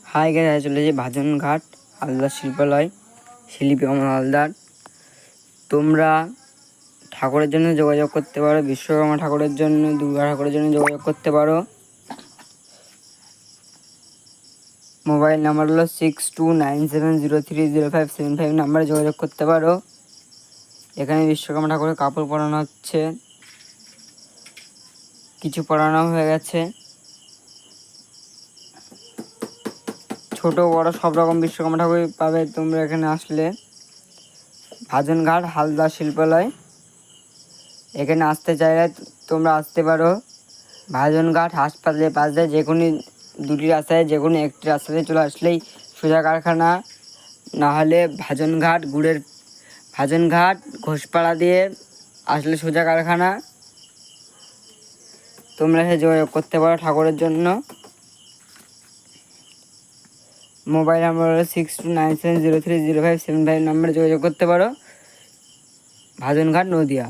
Hi guys, চলেছে ভাজনঘাট হালদার শিল্পালয়, শিল্পী অমর হালদার। তোমরা ঠাকুরের জন্য যোগাযোগ করতে পারো, বিশ্বকর্মা ঠাকুরের জন্য, দুর্গা ঠাকুরের জন্য যোগাযোগ করতে পারো। মোবাইল নাম্বার হলো 6297030575 নাম্বারে যোগাযোগ করতে পারো। এখানে বিশ্বকর্মা ঠাকুরের কাপড় পরানো হচ্ছে, কিছু পরানো হয়ে গেছে। ছোট বড় সব রকম বিশ্বকর্মা ঠাকুর পাবে তোমরা এখানে আসলে। ভাজনঘাট হালদা শিল্পালয়, এখানে আসতে চাইলে তোমরা আসতে পারো। ভাজনঘাট হাসপাতালের পাশ দিয়ে যে কোনো দুটি রাস্তায় যে কোনো একটি রাস্তাতে চলে আসলেই সোজা কারখানা, নাহলে ভাজনঘাট ঘোষপাড়া দিয়ে আসলে সোজা কারখানা। তোমরা এসে যোগাযোগ করতে পারো ঠাকুরের জন্য। মোবাইল নাম্বার হলো 6297030575 নাম্বারে যোগাযোগ করতে পারো। ভাজনঘাট নদিয়া।